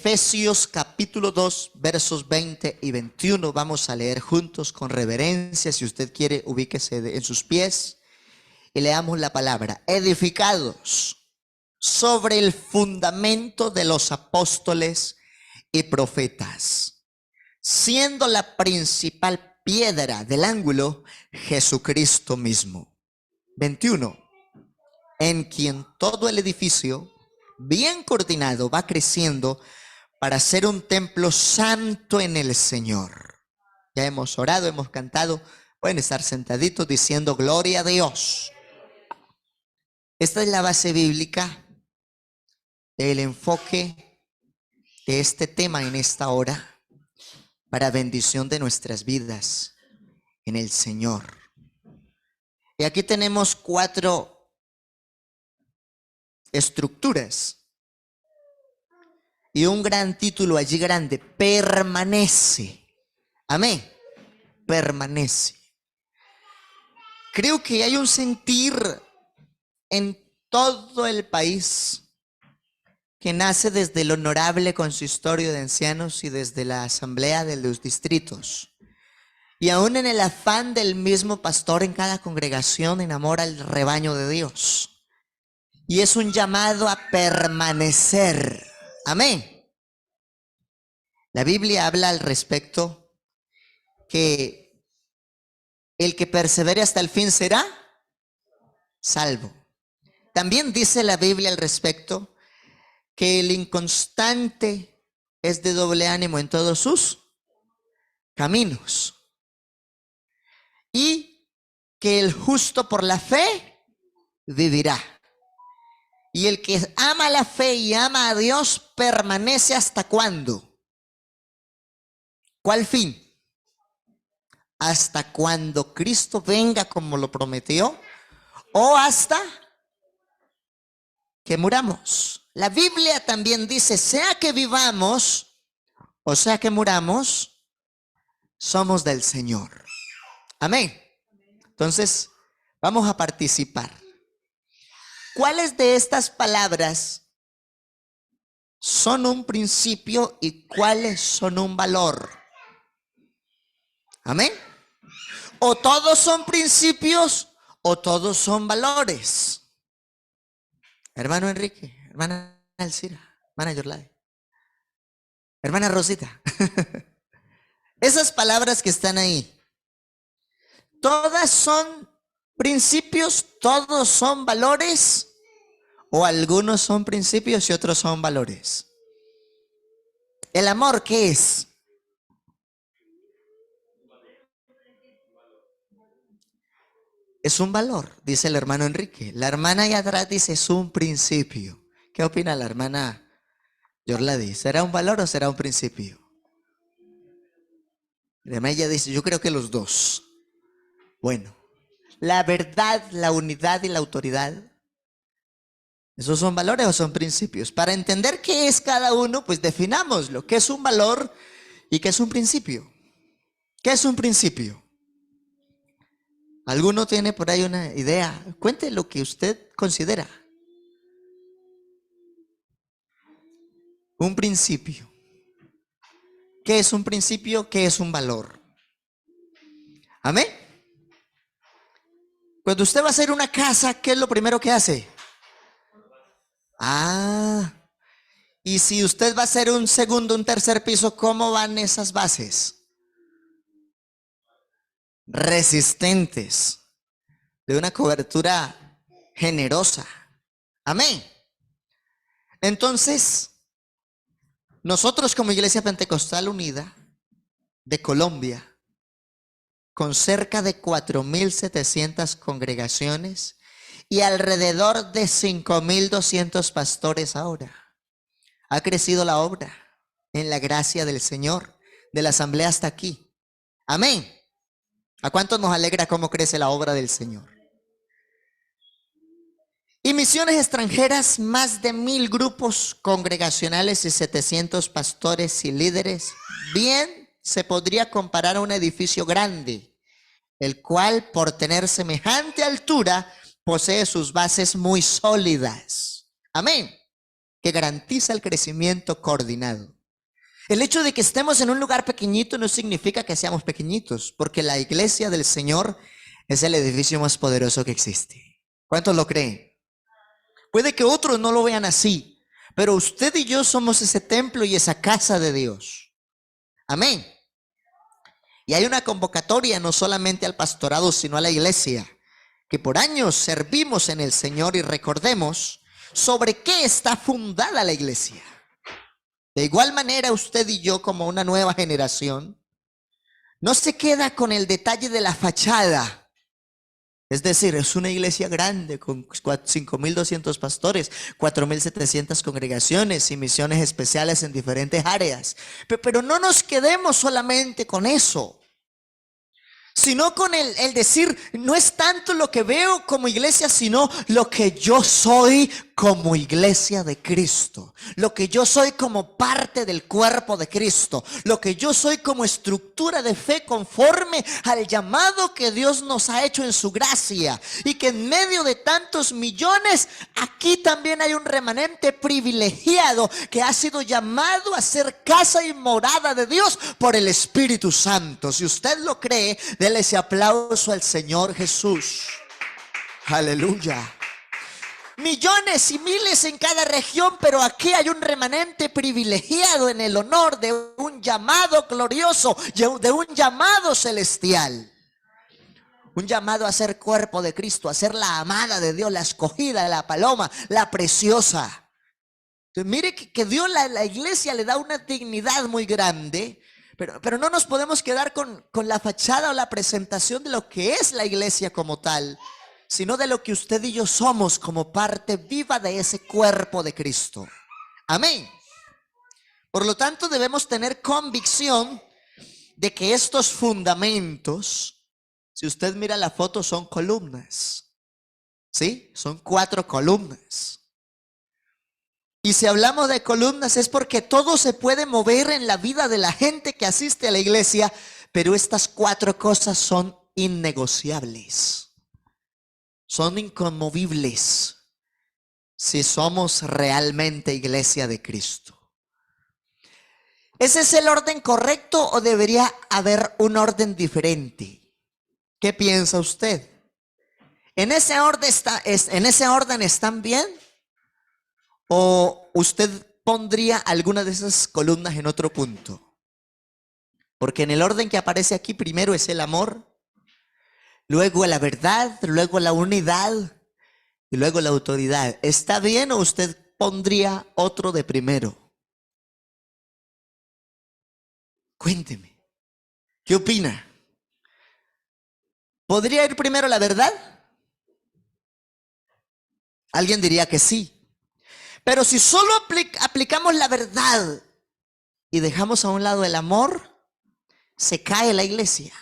Efesios capítulo 2, versos 20 y 21. Vamos a leer juntos con reverencia. Si usted quiere, ubíquese en sus pies y leamos la palabra. Edificados sobre el fundamento de los apóstoles y profetas, siendo la principal piedra del ángulo Jesucristo mismo. 21. En quien todo el edificio, bien coordinado, va creciendo para ser un templo santo en el Señor. Ya hemos orado, hemos cantado. Pueden estar sentaditos diciendo gloria a Dios. Esta es la base bíblica del enfoque de este tema en esta hora, para bendición de nuestras vidas en el Señor. Y aquí tenemos 4 estructuras y un gran título allí grande: permanece. Amén. Permanece. Creo que hay un sentir en todo el país que nace desde el honorable consistorio de ancianos y desde la asamblea de los distritos, y aún en el afán del mismo pastor en cada congregación, enamora al rebaño de Dios, y es un llamado a permanecer. Amén. La Biblia habla al respecto que el que persevere hasta el fin será salvo. También dice la Biblia al respecto que el inconstante es de doble ánimo en todos sus caminos, y que el justo por la fe vivirá. Y el que ama la fe y ama a Dios permanece ¿hasta cuándo? ¿Cuál fin? Hasta cuando Cristo venga, como lo prometió, o hasta que muramos. La Biblia también dice, sea que vivamos o sea que muramos, somos del Señor. Amén. Entonces, vamos a participar. ¿Cuáles de estas palabras son un principio y cuáles son un valor? Amén. O todos son principios o todos son valores. Hermano Enrique, hermana Alcira, hermana Yorlade, hermana Rosita. Esas palabras que están ahí, ¿todas son principios, todos son valores? ¿O algunos son principios y otros son valores? ¿El amor qué es? Es un valor, dice el hermano Enrique. La hermana allá atrás dice, es un principio. ¿Qué opina la hermana Yorladi? ¿Será un valor o será un principio? La hermana ella dice, yo creo que los dos. Bueno, la verdad, la unidad y la autoridad, ¿esos son valores o son principios? Para entender qué es cada uno, pues definámoslo. ¿Qué es un valor y qué es un principio? ¿Qué es un principio? ¿Alguno tiene por ahí una idea? Cuente lo que usted considera un principio. ¿Qué es un principio? ¿Qué es un valor? Amén. Cuando usted va a hacer una casa, ¿qué es lo primero que hace? Y si usted va a hacer un segundo, un tercer piso, ¿cómo van esas bases? Resistentes, de una cobertura generosa. Amén. Entonces, nosotros como Iglesia Pentecostal Unida de Colombia, con cerca de 4.700 congregaciones y alrededor de 5.200 pastores ahora, ha crecido la obra en la gracia del Señor, de la asamblea hasta aquí. Amén. ¿A cuántos nos alegra cómo crece la obra del Señor? Y misiones extranjeras, más de 1.000 grupos congregacionales y 700 pastores y líderes. Bien se podría comparar a un edificio grande, el cual por tener semejante altura posee sus bases muy sólidas. Amén. que garantiza el crecimiento coordinado. El hecho de que estemos en un lugar pequeñito no significa que seamos pequeñitos, porque la iglesia del Señor es el edificio más poderoso que existe. ¿Cuántos lo creen? Puede que otros no lo vean así, pero usted y yo somos ese templo y esa casa de Dios. Amén. Y hay una convocatoria no solamente al pastorado, sino a la iglesia, que por años servimos en el Señor, y recordemos sobre qué está fundada la iglesia. De igual manera, usted y yo, como una nueva generación, no se queda con el detalle de la fachada. Es decir, es una iglesia grande con 5.200 pastores, 4.700 congregaciones y misiones especiales en diferentes áreas. Pero no nos quedemos solamente con eso, sino con el decir, no es tanto lo que veo como iglesia, sino lo que yo soy como iglesia de Cristo, lo que yo soy como parte del cuerpo de Cristo, lo que yo soy como estructura de fe conforme al llamado que Dios nos ha hecho en su gracia, y que en medio de tantos millones, aquí también hay un remanente privilegiado que ha sido llamado a ser casa y morada de Dios por el Espíritu Santo. Si usted lo cree, déle ese aplauso al Señor Jesús. Aleluya. Millones y miles en cada región, pero aquí hay un remanente privilegiado en el honor de un llamado glorioso, de un llamado celestial. Un llamado a ser cuerpo de Cristo, a ser la amada de Dios, la escogida, la paloma, la preciosa. Entonces, mire que Dios, la iglesia le da una dignidad muy grande, pero no nos podemos quedar con la fachada o la presentación de lo que es la iglesia como tal, sino de lo que usted y yo somos como parte viva de ese cuerpo de Cristo. Amén. Por lo tanto, debemos tener convicción de que estos fundamentos, si usted mira la foto, son columnas. ¿Sí? Son 4 columnas. Y si hablamos de columnas es porque todo se puede mover en la vida de la gente que asiste a la iglesia, pero estas 4 cosas son innegociables. Son inconmovibles si somos realmente iglesia de Cristo. ¿Ese es el orden correcto o debería haber un orden diferente? ¿Qué piensa usted? ¿En ese orden están bien? ¿O usted pondría alguna de esas columnas en otro punto? Porque en el orden que aparece aquí, primero es el amor, luego la verdad, luego la unidad y luego la autoridad. ¿Está bien o usted pondría otro de primero? Cuénteme, ¿qué opina? ¿Podría ir primero la verdad? Alguien diría que sí. Pero si solo aplicamos la verdad y dejamos a un lado el amor, se cae la iglesia.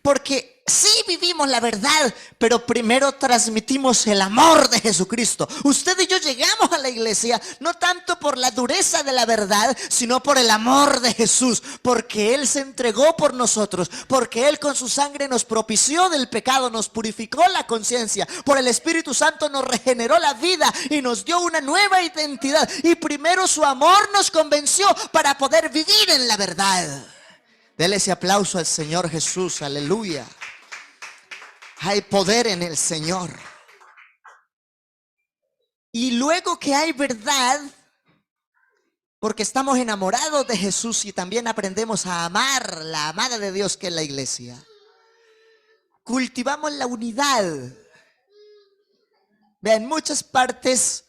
Porque sí vivimos la verdad, pero primero transmitimos el amor de Jesucristo. Usted y yo llegamos a la iglesia no tanto por la dureza de la verdad, sino por el amor de Jesús, porque Él se entregó por nosotros, porque Él con su sangre nos propició del pecado, nos purificó la conciencia, por el Espíritu Santo nos regeneró la vida y nos dio una nueva identidad. Y primero su amor nos convenció para poder vivir en la verdad. Dele ese aplauso al Señor Jesús, aleluya. Hay poder en el Señor. Y luego que hay verdad, porque estamos enamorados de Jesús y también aprendemos a amar la amada de Dios que es la iglesia, cultivamos la unidad. Vean, en muchas partes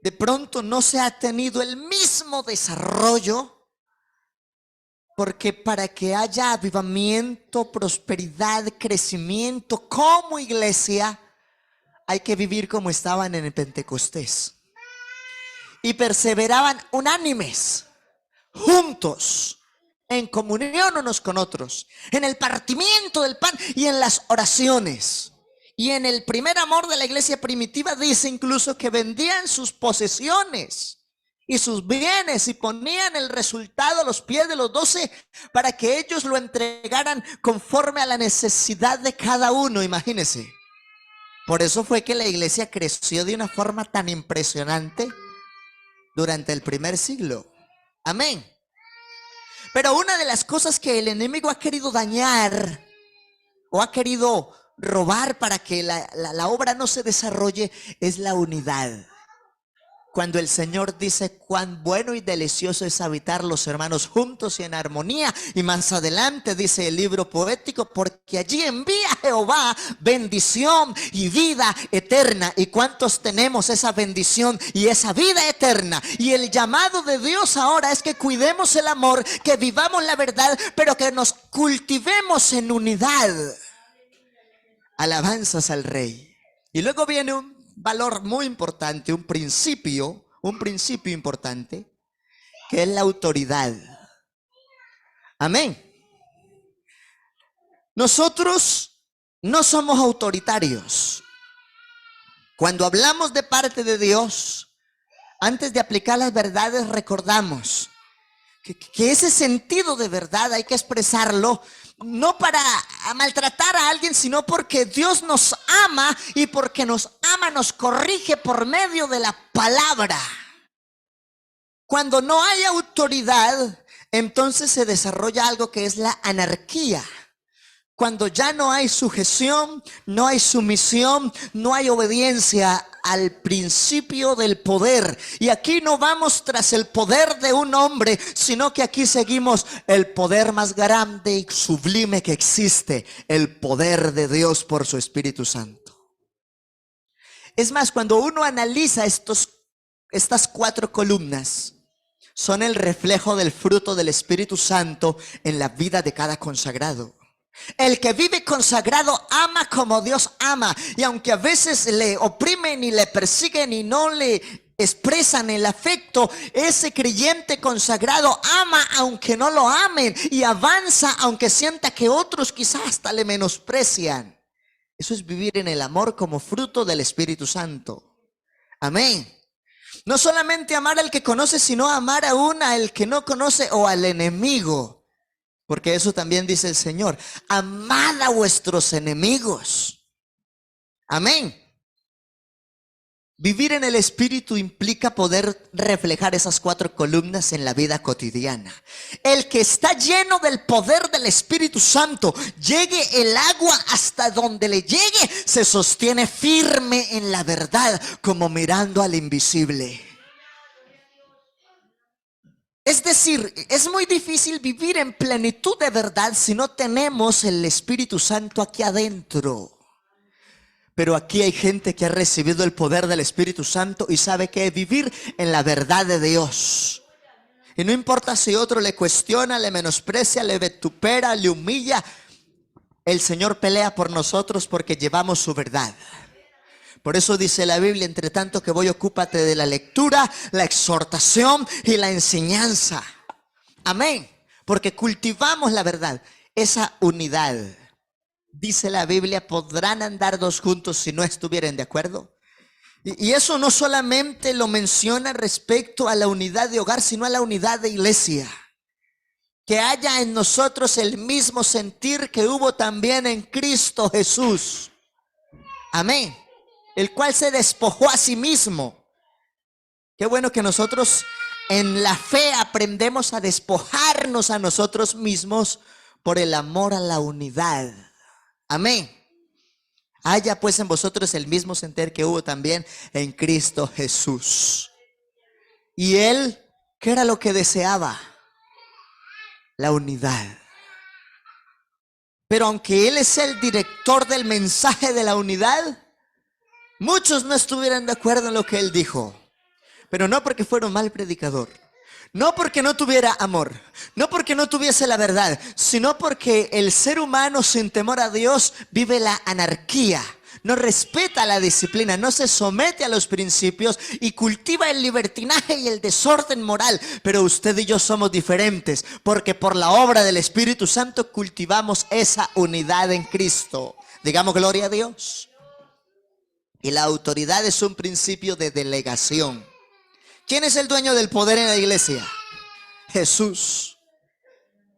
de pronto no se ha tenido el mismo desarrollo, porque para que haya avivamiento, prosperidad, crecimiento como iglesia, hay que vivir como estaban en el Pentecostés. Y perseveraban unánimes, juntos, en comunión unos con otros, en el partimiento del pan y en las oraciones. Y en el primer amor de la iglesia primitiva dice incluso que vendían sus posesiones y sus bienes y ponían el resultado a los pies de los 12 para que ellos lo entregaran conforme a la necesidad de cada uno. Imagínense. Por eso fue que la iglesia creció de una forma tan impresionante durante el primer siglo. Amén. Pero una de las cosas que el enemigo ha querido dañar o ha querido robar para que la obra no se desarrolle es la unidad. Cuando el Señor dice cuán bueno y delicioso es habitar los hermanos juntos y en armonía. Y más adelante dice el libro poético, porque allí envía Jehová bendición y vida eterna. ¿Y cuántos tenemos esa bendición y esa vida eterna? Y el llamado de Dios ahora es que cuidemos el amor, que vivamos la verdad, pero que nos cultivemos en unidad. Alabanzas al Rey. Y luego viene un valor muy importante, un principio importante, que es la autoridad. Amén. Nosotros no somos autoritarios. Cuando hablamos de parte de Dios, antes de aplicar las verdades, recordamos que ese sentido de verdad hay que expresarlo no para maltratar a alguien, sino porque Dios nos ama, y porque nos ama nos corrige por medio de la palabra. Cuando no hay autoridad, entonces se desarrolla algo que es la anarquía. Cuando ya no hay sujeción, no hay sumisión, no hay obediencia al principio del poder. Y aquí no vamos tras el poder de un hombre, sino que aquí seguimos el poder más grande y sublime que existe, el poder de Dios por su Espíritu Santo. Es más, cuando uno analiza estas 4 columnas, son el reflejo del fruto del Espíritu Santo en la vida de cada consagrado. El que vive consagrado ama como Dios ama, y aunque a veces le oprimen y le persiguen y no le expresan el afecto, ese creyente consagrado ama aunque no lo amen, y avanza aunque sienta que otros quizás hasta le menosprecian. Eso es vivir en el amor como fruto del Espíritu Santo. Amén. No solamente amar al que conoce, sino amar aún al que no conoce o al enemigo. Porque eso también dice el Señor: amad a vuestros enemigos. Amén. Vivir en el Espíritu implica poder reflejar esas 4 columnas en la vida cotidiana. El que está lleno del poder del Espíritu Santo, llegue el agua hasta donde le llegue, se sostiene firme en la verdad, como mirando al invisible. Es decir, es muy difícil vivir en plenitud de verdad si no tenemos el Espíritu Santo aquí adentro. Pero aquí hay gente que ha recibido el poder del Espíritu Santo y sabe que es vivir en la verdad de Dios. Y no importa si otro le cuestiona, le menosprecia, le vitupera, le humilla, el Señor pelea por nosotros porque llevamos su verdad. Por eso dice la Biblia: entre tanto que voy, ocúpate de la lectura, la exhortación y la enseñanza. Amén. Porque cultivamos la verdad, esa unidad. Dice la Biblia: podrán andar 2 juntos si no estuvieren de acuerdo. Y eso no solamente lo menciona respecto a la unidad de hogar, sino a la unidad de iglesia. Que haya en nosotros el mismo sentir que hubo también en Cristo Jesús. Amén. El cual se despojó a sí mismo. Qué bueno que nosotros en la fe aprendemos a despojarnos a nosotros mismos por el amor a la unidad. Amén. Haya pues en vosotros el mismo sentir que hubo también en Cristo Jesús. Y Él, ¿qué era lo que deseaba? La unidad. Pero aunque Él es el director del mensaje de la unidad, muchos no estuvieran de acuerdo en lo que Él dijo. Pero no porque fuera un mal predicador, no porque no tuviera amor, no porque no tuviese la verdad, sino porque el ser humano sin temor a Dios vive la anarquía, no respeta la disciplina, no se somete a los principios y cultiva el libertinaje y el desorden moral. Pero usted y yo somos diferentes, porque por la obra del Espíritu Santo cultivamos esa unidad en Cristo. Digamos gloria a Dios. Y la autoridad es un principio de delegación. ¿Quién es el dueño del poder en la iglesia? Jesús.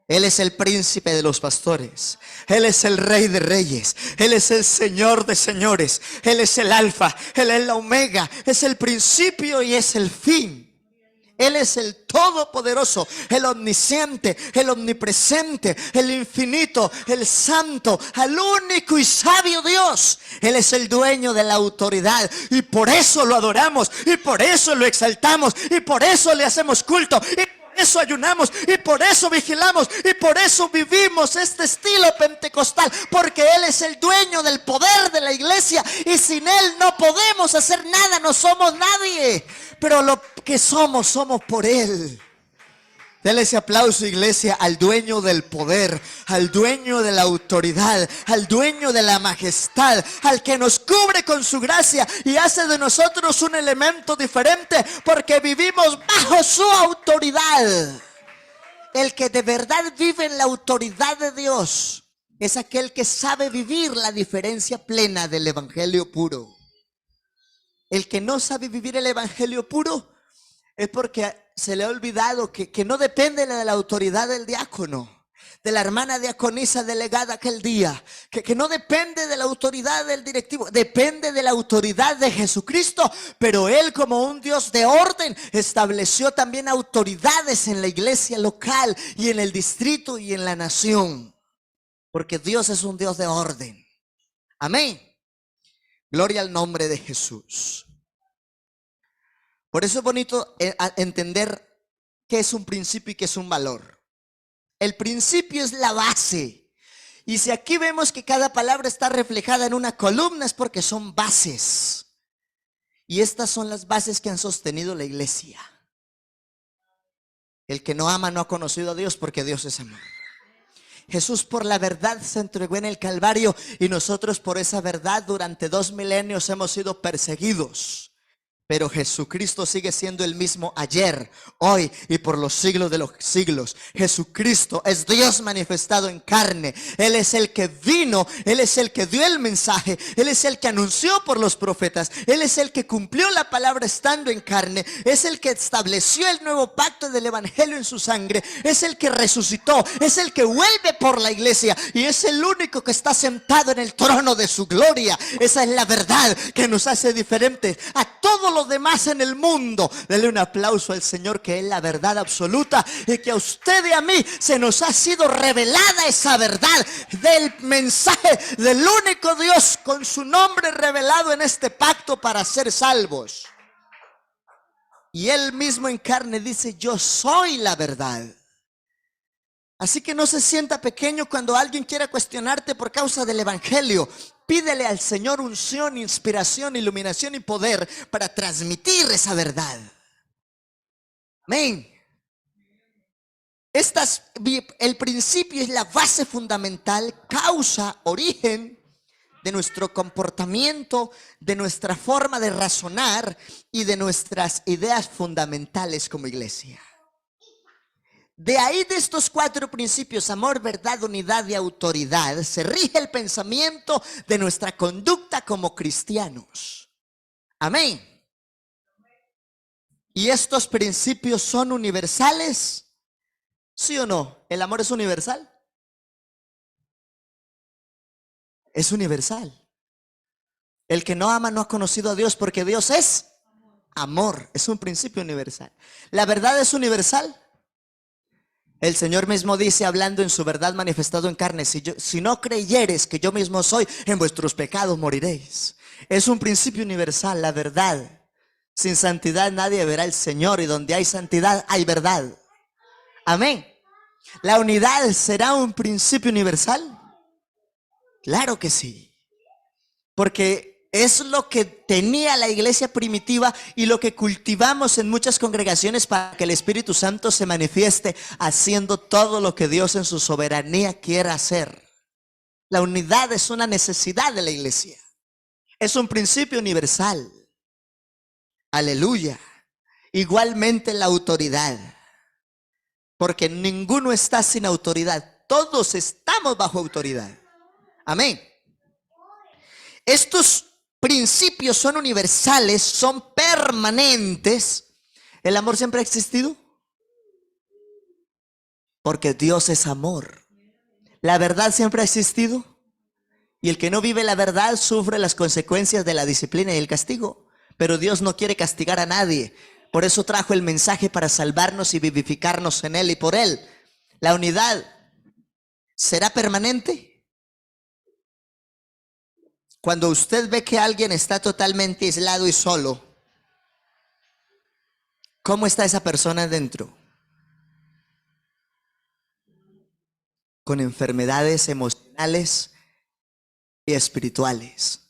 Él es el príncipe de los pastores. Él es el rey de reyes. Él es el señor de señores. Él es el alfa. Él es la omega. Es el principio y es el fin. Él es el todopoderoso, el omnisciente, el omnipresente, el infinito, el santo, el único y sabio Dios. Él es el dueño de la autoridad y por eso lo adoramos y por eso lo exaltamos y por eso le hacemos culto y por eso ayunamos y por eso vigilamos y por eso vivimos este estilo pentecostal, porque Él es el dueño del poder de la iglesia y sin Él no podemos hacer nada, no somos nadie, pero lo que somos por Él. Dale ese aplauso, iglesia, al dueño del poder, al dueño de la autoridad, al dueño de la majestad, al que nos cubre con su gracia y hace de nosotros un elemento diferente porque vivimos bajo su autoridad. El que de verdad vive en la autoridad de Dios es aquel que sabe vivir la diferencia plena del evangelio puro. El que no sabe vivir el evangelio puro es porque se le ha olvidado que no depende de la autoridad del diácono, de la hermana diaconisa delegada aquel día, que no depende de la autoridad del directivo, depende de la autoridad de Jesucristo. Pero Él, como un Dios de orden, estableció también autoridades en la iglesia local y en el distrito y en la nación, porque Dios es un Dios de orden. Amén. Gloria al nombre de Jesús. Por eso es bonito entender qué es un principio y qué es un valor. El principio es la base. Y si aquí vemos que cada palabra está reflejada en una columna, es porque son bases. Y estas son las bases que han sostenido la iglesia. El que no ama no ha conocido a Dios, porque Dios es amor. Jesús por la verdad se entregó en el Calvario y nosotros por esa verdad durante 2 milenios hemos sido perseguidos. Pero Jesucristo sigue siendo el mismo ayer, hoy y por los siglos de los siglos. Jesucristo es Dios manifestado en carne. Él es el que vino, Él es el que dio el mensaje, Él es el que anunció por los profetas, Él es el que cumplió la palabra estando en carne, es el que estableció el nuevo pacto del evangelio en su sangre, es el que resucitó, es el que vuelve por la iglesia y es el único que está sentado en el trono de su gloria. Esa es la verdad que nos hace diferentes a todos los demás en el mundo. Dele un aplauso al Señor, que es la verdad absoluta, y que a usted y a mí se nos ha sido revelada esa verdad del mensaje del único Dios con su nombre revelado en este pacto para ser salvos. Y Él mismo en carne dice: yo soy la verdad. Así que no se sienta pequeño cuando alguien quiera cuestionarte por causa del evangelio. Pídele al Señor unción, inspiración, iluminación y poder para transmitir esa verdad. Amén. El principio es la base fundamental, causa, origen de nuestro comportamiento, de nuestra forma de razonar y de nuestras ideas fundamentales como iglesia. De ahí, de estos 4 principios, amor, verdad, unidad y autoridad, se rige el pensamiento de nuestra conducta como cristianos. Amén. ¿Y estos principios son universales? ¿Sí o no? ¿El amor es universal? Es universal. El que no ama no ha conocido a Dios, porque Dios es amor. Es un principio universal. ¿La verdad es universal? El Señor mismo dice, hablando en su verdad manifestado en carne: si no creyeres que yo mismo soy, en vuestros pecados moriréis. Es un principio universal, la verdad. Sin santidad nadie verá al Señor, y donde hay santidad hay verdad. Amén. ¿La unidad será un principio universal? Claro que sí. Porque es lo que tenía la iglesia primitiva y lo que cultivamos en muchas congregaciones para que el Espíritu Santo se manifieste haciendo todo lo que Dios en su soberanía quiera hacer. La unidad es una necesidad de la iglesia. Es un principio universal. Aleluya. Igualmente la autoridad. Porque ninguno está sin autoridad. Todos estamos bajo autoridad. Amén. Estos principios son universales, son permanentes. ¿El amor siempre ha existido? Porque Dios es amor. La verdad siempre ha existido. Y el que no vive la verdad sufre las consecuencias de la disciplina y el castigo. Pero Dios no quiere castigar a nadie. Por eso trajo el mensaje para salvarnos y vivificarnos en Él y por Él. La unidad será permanente. Cuando usted ve que alguien está totalmente aislado y solo, ¿cómo está esa persona dentro? Con enfermedades emocionales y espirituales.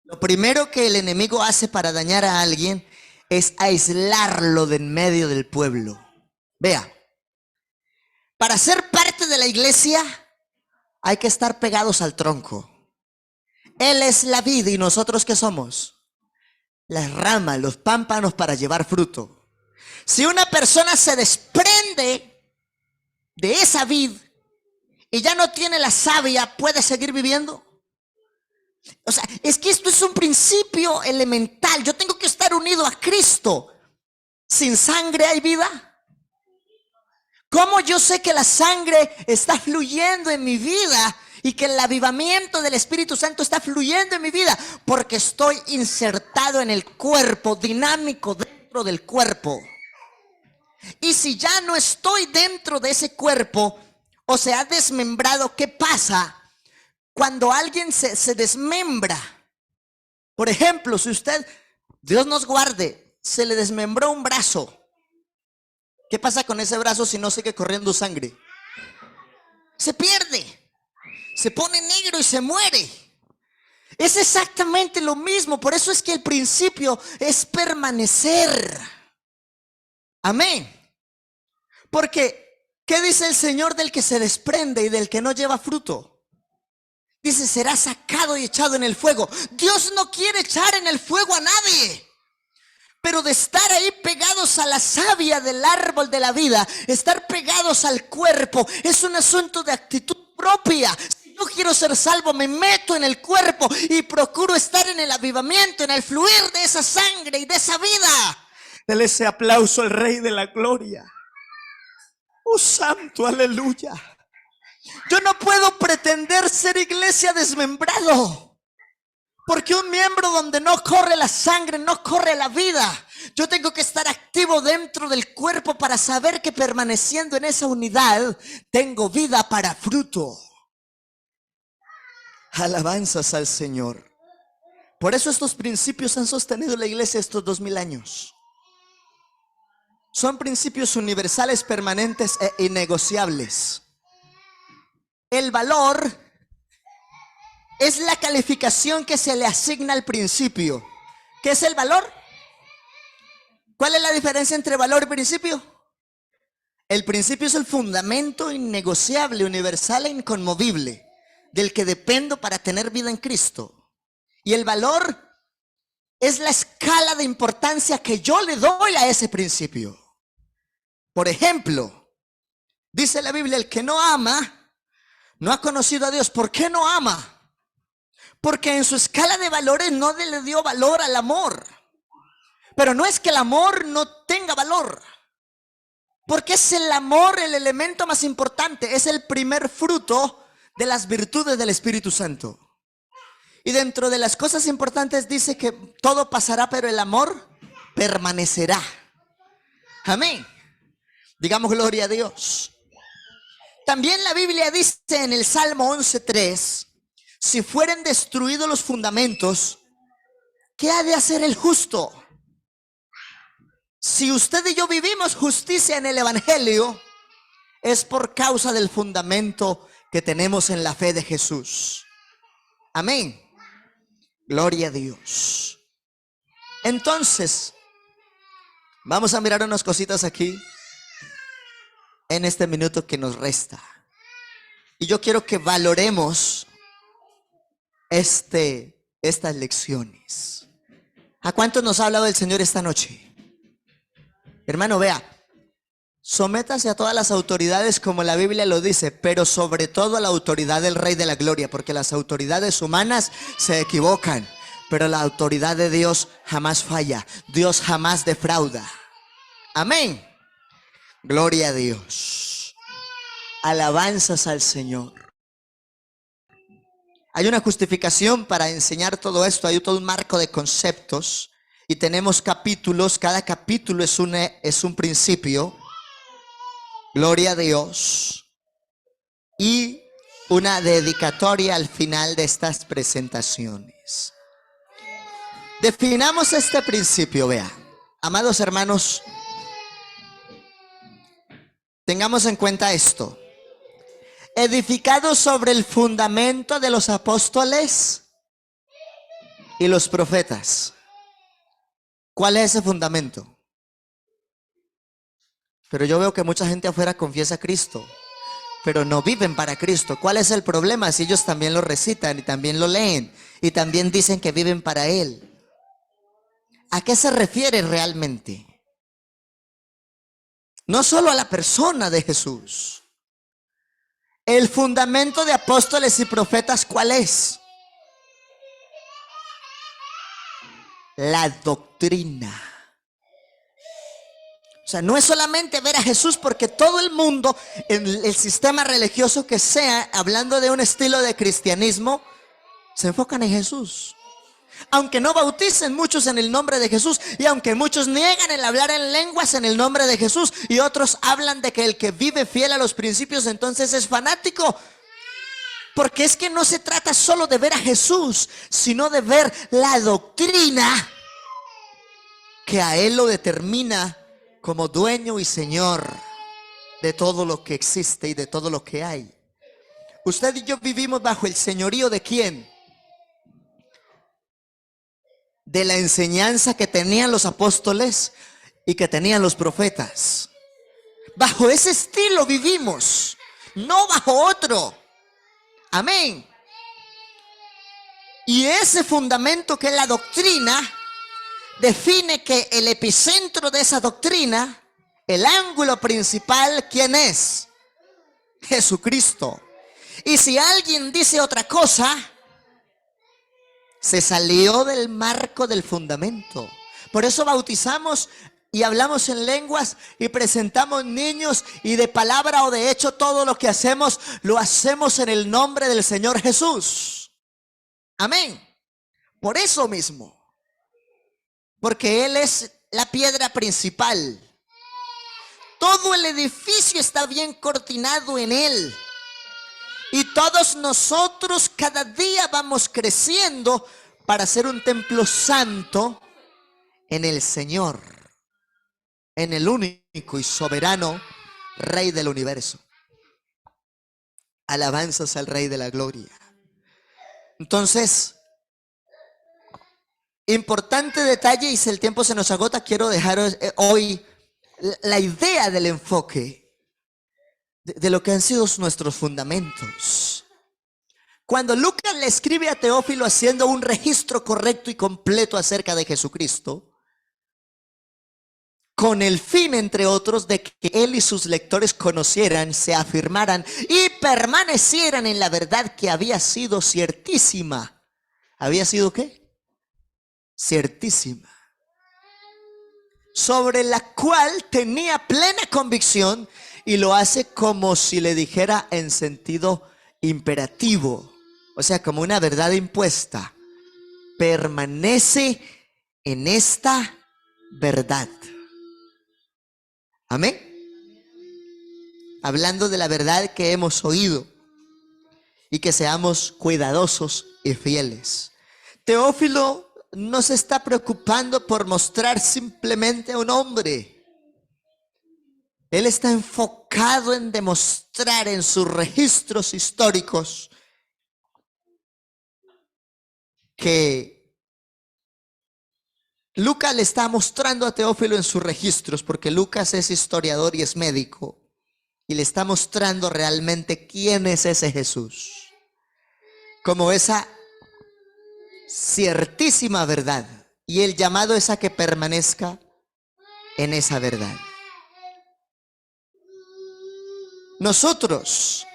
Lo primero que el enemigo hace para dañar a alguien es aislarlo de en medio del pueblo. Vea, para ser parte de la iglesia hay que estar pegados al tronco. Él es la vid y nosotros ¿qué somos? Las ramas, los pámpanos para llevar fruto. Si una persona se desprende de esa vid y ya no tiene la savia, ¿puede seguir viviendo? O sea, es que esto es un principio elemental. Yo tengo que estar unido a Cristo. ¿Sin sangre hay vida? ¿Cómo yo sé que la sangre está fluyendo en mi vida y que el avivamiento del Espíritu Santo está fluyendo en mi vida? Porque estoy insertado en el cuerpo, dinámico dentro del cuerpo. Y si ya no estoy dentro de ese cuerpo o se ha desmembrado, ¿qué pasa? Cuando alguien se desmembra, por ejemplo, si usted, Dios nos guarde, se le desmembró un brazo, ¿qué pasa con ese brazo si no sigue corriendo sangre? Se pierde, se pone negro y se muere. Es exactamente lo mismo, por eso es que el principio es permanecer. Amén. Porque, ¿qué dice el Señor del que se desprende y del que no lleva fruto? Dice, será sacado y echado en el fuego. Dios no quiere echar en el fuego a nadie. Pero de estar ahí pegados a la savia del árbol de la vida, estar pegados al cuerpo, es un asunto de actitud propia. Si yo quiero ser salvo, me meto en el cuerpo y procuro estar en el avivamiento, en el fluir de esa sangre y de esa vida. Dele ese aplauso al Rey de la Gloria. Oh, santo, aleluya. Yo no puedo pretender ser iglesia desmembrado, porque un miembro donde no corre la sangre, no corre la vida. Yo tengo que estar activo dentro del cuerpo para saber que permaneciendo en esa unidad tengo vida para fruto. Alabanzas al Señor. Por eso estos principios han sostenido la iglesia estos 2000 años. Son principios universales, permanentes e innegociables. El valor es la calificación que se le asigna al principio. ¿Qué es el valor? ¿Cuál es la diferencia entre valor y principio? El principio es el fundamento innegociable, universal e inconmovible, del que dependo para tener vida en Cristo. Y el valor es la escala de importancia que yo le doy a ese principio. Por ejemplo, dice la Biblia, el que no ama no ha conocido a Dios. ¿Por qué no ama? Porque en su escala de valores no le dio valor al amor. Pero no es que el amor no tenga valor, porque es el amor el elemento más importante. Es el primer fruto de las virtudes del Espíritu Santo. Y dentro de las cosas importantes dice que todo pasará, pero el amor permanecerá. Amén. Digamos gloria a Dios. También la Biblia dice en el Salmo 11:3, si fueren destruidos los fundamentos, ¿qué ha de hacer el justo? Si usted y yo vivimos justicia en el Evangelio, es por causa del fundamento que tenemos en la fe de Jesús. Amén. Gloria a Dios. Entonces, vamos a mirar unas cositas aquí en este minuto que nos resta. Y yo quiero que valoremos estas lecciones. ¿A cuántos nos ha hablado el Señor esta noche? Hermano, vea, sométase a todas las autoridades como la Biblia lo dice, pero sobre todo a la autoridad del Rey de la Gloria, porque las autoridades humanas se equivocan, pero la autoridad de Dios jamás falla. Dios jamás defrauda. Amén. Gloria a Dios. Alabanzas al Señor. Hay una justificación para enseñar todo esto, hay todo un marco de conceptos y tenemos capítulos, cada capítulo es un principio, gloria a Dios, y una dedicatoria al final de estas presentaciones. Definamos este principio, vea. Amados hermanos, tengamos en cuenta esto. Edificado sobre el fundamento de los apóstoles y los profetas. ¿Cuál es ese fundamento? Pero yo veo que mucha gente afuera confiesa a Cristo, pero no viven para Cristo. ¿Cuál es el problema? Si ellos también lo recitan y también lo leen y también dicen que viven para Él. ¿A qué se refiere realmente? No solo a la persona de Jesús. El fundamento de apóstoles y profetas, ¿cuál es? La doctrina. O sea, no es solamente ver a Jesús, porque todo el mundo, en el sistema religioso que sea, hablando de un estilo de cristianismo, se enfocan en Jesús. Aunque no bauticen muchos en el nombre de Jesús, y aunque muchos niegan el hablar en lenguas en el nombre de Jesús, y otros hablan de que el que vive fiel a los principios entonces es fanático. Porque es que no se trata solo de ver a Jesús, sino de ver la doctrina que a Él lo determina como dueño y Señor de todo lo que existe y de todo lo que hay. Usted y yo vivimos bajo el señorío ¿de quién? De la enseñanza que tenían los apóstoles y que tenían los profetas. Bajo ese estilo vivimos, no bajo otro. Amén. Y ese fundamento que es la doctrina define que el epicentro de esa doctrina, el ángulo principal, ¿quién es? Jesucristo. Y si alguien dice otra cosa, se salió del marco del fundamento. Por eso bautizamos y hablamos en lenguas y presentamos niños, y de palabra o de hecho todo lo que hacemos, lo hacemos en el nombre del Señor Jesús. Amén. Por eso mismo. Porque Él es la piedra principal. Todo el edificio está bien cortinado en Él. Y todos nosotros cada día vamos creciendo para ser un templo santo en el Señor, en el único y soberano Rey del universo. Alabanzas al Rey de la gloria. Entonces, importante detalle, y si el tiempo se nos agota, quiero dejar hoy la idea del enfoque de lo que han sido nuestros fundamentos. Cuando Lucas le escribe a Teófilo haciendo un registro correcto y completo acerca de Jesucristo, con el fin, entre otros, de que él y sus lectores conocieran, se afirmaran y permanecieran en la verdad que había sido ciertísima. ¿Había sido qué? Ciertísima. Sobre la cual tenía plena convicción, y lo hace como si le dijera en sentido imperativo, o sea, como una verdad impuesta. Permanece en esta verdad. Amén. Hablando de la verdad que hemos oído, y que seamos cuidadosos y fieles. Teófilo no se está preocupando por mostrar simplemente a un hombre. Él está enfocado en demostrar en sus registros históricos que Lucas le está mostrando a Teófilo en sus registros, porque Lucas es historiador y es médico, y le está mostrando realmente quién es ese Jesús, como esa ciertísima verdad, y el llamado es a que permanezca en esa verdad. Nosotros,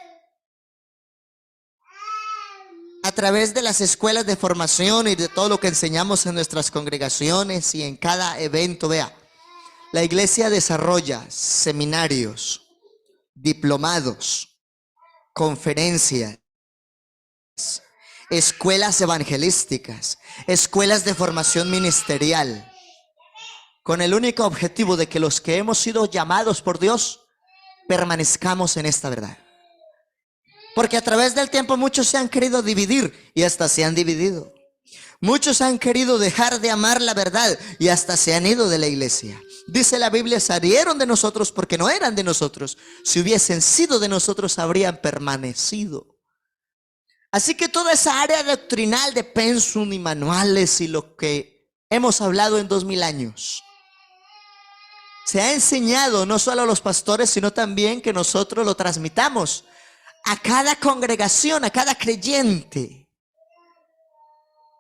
a través de las escuelas de formación y de todo lo que enseñamos en nuestras congregaciones y en cada evento, vea, la iglesia desarrolla seminarios, diplomados, conferencias, escuelas evangelísticas, escuelas de formación ministerial, con el único objetivo de que los que hemos sido llamados por Dios permanezcamos en esta verdad. Porque a través del tiempo muchos se han querido dividir y hasta se han dividido. Muchos han querido dejar de amar la verdad y hasta se han ido de la iglesia. Dice la Biblia, salieron de nosotros porque no eran de nosotros. Si hubiesen sido de nosotros, habrían permanecido. Así que toda esa área doctrinal de pensum y manuales y lo que hemos hablado en 2000 años, se ha enseñado no solo a los pastores, sino también que nosotros lo transmitamos a cada congregación, a cada creyente.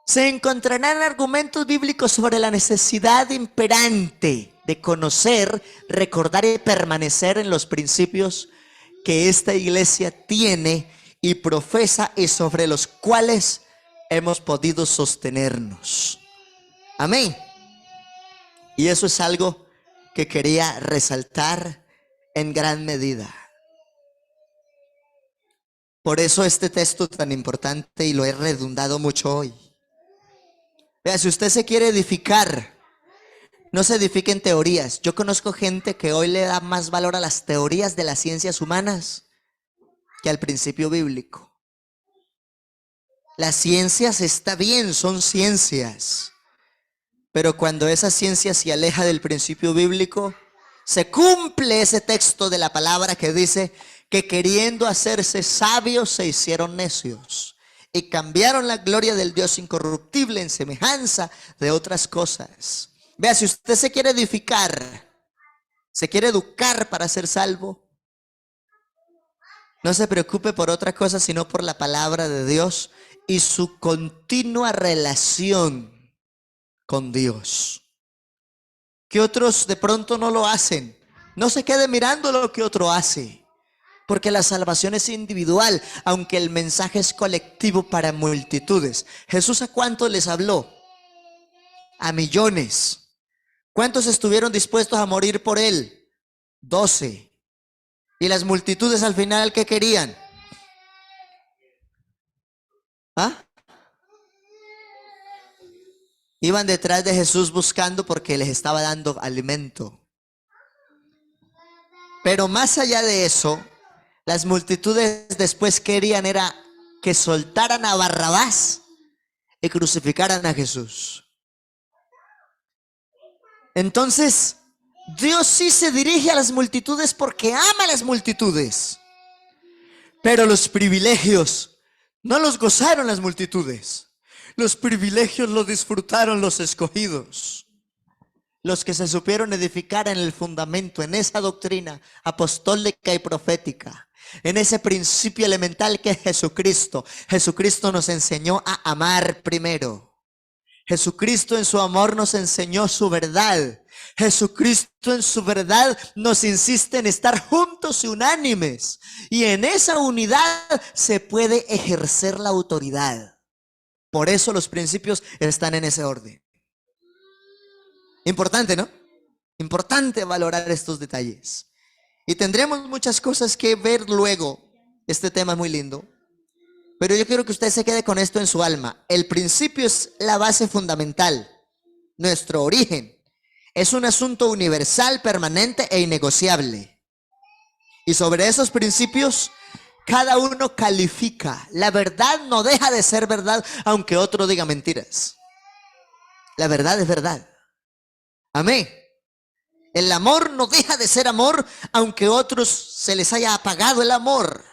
Se encontrarán argumentos bíblicos sobre la necesidad imperante de conocer, recordar y permanecer en los principios que esta iglesia tiene y profesa y sobre los cuales hemos podido sostenernos. Amén. Y eso es algo que quería resaltar en gran medida. Por eso este texto tan importante, y lo he redundado mucho hoy. Vea, si usted se quiere edificar, no se edifique en teorías. Yo conozco gente que hoy le da más valor a las teorías de las ciencias humanas que al principio bíblico. Las ciencias está bien, son ciencias. Pero cuando esa ciencia se aleja del principio bíblico, se cumple ese texto de la palabra que dice que queriendo hacerse sabios se hicieron necios y cambiaron la gloria del Dios incorruptible en semejanza de otras cosas. Vea, si usted se quiere edificar, se quiere educar para ser salvo, no se preocupe por otra cosa sino por la palabra de Dios y su continua relación con Dios. Que otros de pronto no lo hacen. No se quede mirando lo que otro hace, porque la salvación es individual, aunque el mensaje es colectivo para multitudes. Jesús, ¿a cuántos les habló? A millones. ¿Cuántos estuvieron dispuestos a morir por él? 12. Y las multitudes al final, ¿qué querían? ¿Ah? Iban detrás de Jesús buscando porque les estaba dando alimento. Pero más allá de eso, las multitudes después querían era que soltaran a Barrabás y crucificaran a Jesús. Entonces, Dios sí se dirige a las multitudes porque ama a las multitudes. Pero los privilegios no los gozaron las multitudes. Los privilegios los disfrutaron los escogidos. Los que se supieron edificar en el fundamento, en esa doctrina apostólica y profética, en ese principio elemental que es Jesucristo. Jesucristo nos enseñó a amar primero. Jesucristo en su amor nos enseñó su verdad. Jesucristo en su verdad nos insiste en estar juntos y unánimes. Y en esa unidad se puede ejercer la autoridad. Por eso los principios están en ese orden. Importante, ¿no? Importante valorar estos detalles. Y tendremos muchas cosas que ver luego. Este tema es muy lindo. Pero yo quiero que usted se quede con esto en su alma. El principio es la base fundamental. Nuestro origen. Es un asunto universal, permanente e innegociable. Y sobre esos principios, cada uno califica. La verdad no deja de ser verdad, aunque otro diga mentiras. La verdad es verdad. Amén. El amor no deja de ser amor, aunque a otros se les haya apagado el amor.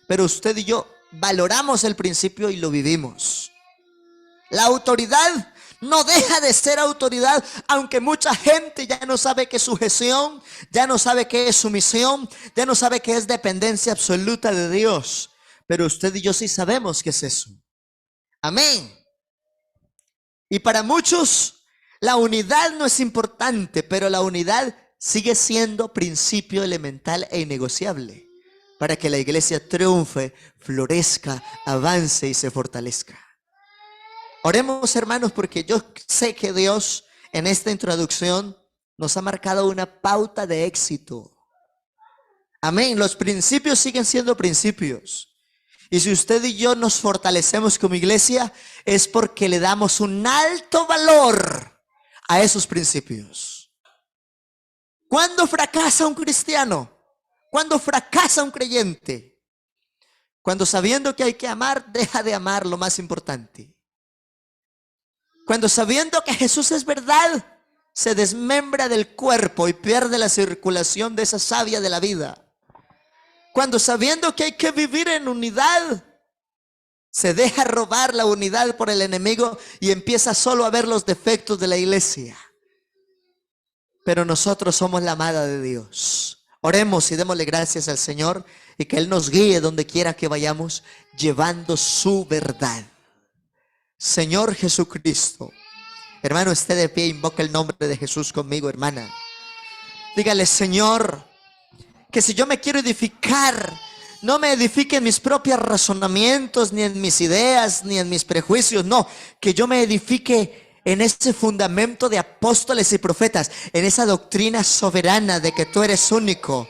Pero usted y yo valoramos el principio y lo vivimos. La autoridad no deja de ser autoridad, aunque mucha gente ya no sabe qué es sujeción, ya no sabe qué es sumisión, ya no sabe qué es dependencia absoluta de Dios. Pero usted y yo sí sabemos qué es eso. Amén. Y para muchos la unidad no es importante, pero la unidad sigue siendo principio elemental e innegociable para que la iglesia triunfe, florezca, avance y se fortalezca. Oremos, hermanos, porque yo sé que Dios en esta introducción nos ha marcado una pauta de éxito. Amén. Los principios siguen siendo principios. Y si usted y yo nos fortalecemos como iglesia, es porque le damos un alto valor a esos principios. ¿Cuándo fracasa un cristiano? ¿Cuándo fracasa un creyente? Cuando sabiendo que hay que amar, deja de amar lo más importante. Cuando sabiendo que Jesús es verdad, se desmembra del cuerpo y pierde la circulación de esa savia de la vida. Cuando sabiendo que hay que vivir en unidad, se deja robar la unidad por el enemigo y empieza solo a ver los defectos de la iglesia. Pero nosotros somos la amada de Dios. Oremos y démosle gracias al Señor y que Él nos guíe donde quiera que vayamos, llevando su verdad. Señor Jesucristo, hermano, esté de pie, invoca el nombre de Jesús conmigo, hermana. Dígale, Señor, que si yo me quiero edificar, no me edifique en mis propios razonamientos, ni en mis ideas, ni en mis prejuicios, no, que yo me edifique en ese fundamento de apóstoles y profetas, en esa doctrina soberana de que tú eres único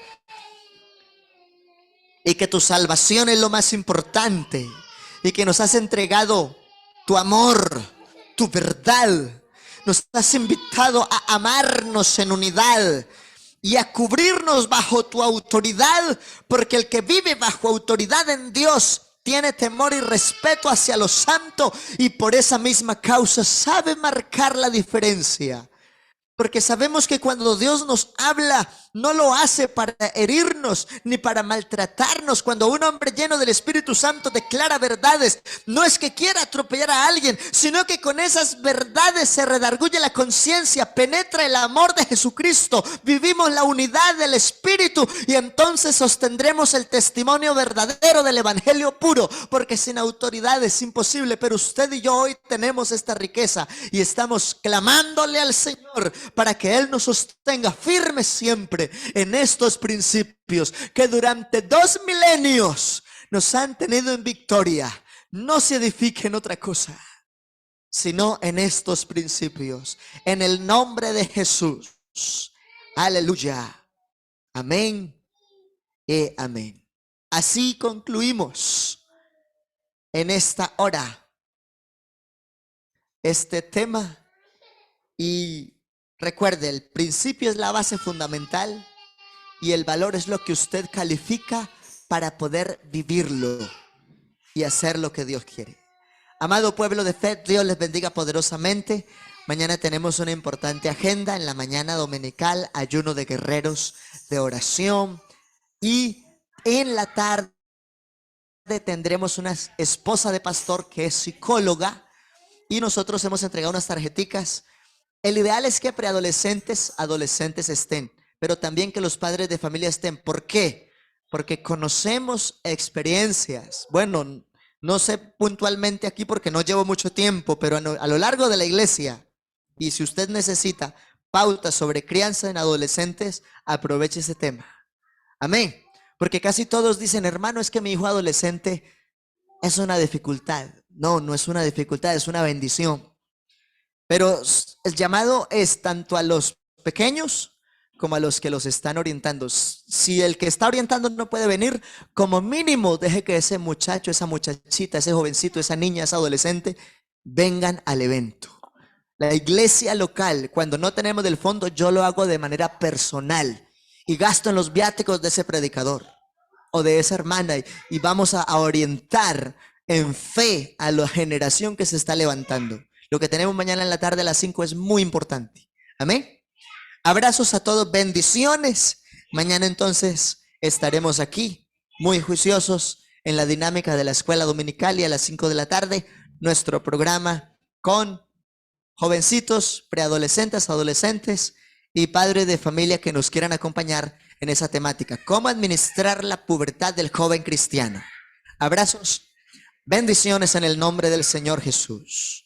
y que tu salvación es lo más importante y que nos has entregado tu amor, tu verdad, nos has invitado a amarnos en unidad y a cubrirnos bajo tu autoridad, porque el que vive bajo autoridad en Dios tiene temor y respeto hacia lo santo y por esa misma causa sabe marcar la diferencia. Porque sabemos que cuando Dios nos habla, no lo hace para herirnos ni para maltratarnos. Cuando un hombre lleno del Espíritu Santo declara verdades, no es que quiera atropellar a alguien, sino que con esas verdades se redarguye la conciencia, penetra el amor de Jesucristo, vivimos la unidad del Espíritu y entonces sostendremos el testimonio verdadero del Evangelio puro, porque sin autoridad es imposible. Pero usted y yo hoy tenemos esta riqueza y estamos clamándole al Señor para que Él nos sostenga firmes siempre en estos principios que durante 2 milenios nos han tenido en victoria. No se edifique en otra cosa, sino en estos principios. En el nombre de Jesús. Aleluya. Amén y amén. Así concluimos en esta hora este tema y recuerde, el principio es la base fundamental y el valor es lo que usted califica para poder vivirlo y hacer lo que Dios quiere. Amado pueblo de fe, Dios les bendiga poderosamente. Mañana tenemos una importante agenda. En la mañana dominical, ayuno de guerreros de oración. Y en la tarde tendremos una esposa de pastor que es psicóloga. Y nosotros hemos entregado unas tarjeticas. El ideal es que preadolescentes, adolescentes estén, pero también que los padres de familia estén. ¿Por qué? Porque conocemos experiencias. Bueno, no sé puntualmente aquí porque no llevo mucho tiempo, pero a lo largo de la iglesia. Y si usted necesita pautas sobre crianza en adolescentes, aproveche ese tema. Amén. Porque casi todos dicen, hermano, es que mi hijo adolescente es una dificultad. No, no es una dificultad, es una bendición. Pero el llamado es tanto a los pequeños como a los que los están orientando. Si el que está orientando no puede venir, como mínimo deje que ese muchacho, esa muchachita, ese jovencito, esa niña, ese adolescente vengan al evento. La iglesia local, cuando no tenemos del fondo, yo lo hago de manera personal y gasto en los viáticos de ese predicador o de esa hermana y vamos a orientar en fe a la generación que se está levantando. Lo que tenemos mañana en la tarde a las 5 es muy importante. Amén. Abrazos a todos, bendiciones. Mañana entonces estaremos aquí, muy juiciosos en la dinámica de la escuela dominical y a las 5 de la tarde, nuestro programa con jovencitos, preadolescentes, adolescentes y padres de familia que nos quieran acompañar en esa temática. ¿Cómo administrar la pubertad del joven cristiano? Abrazos, bendiciones en el nombre del Señor Jesús.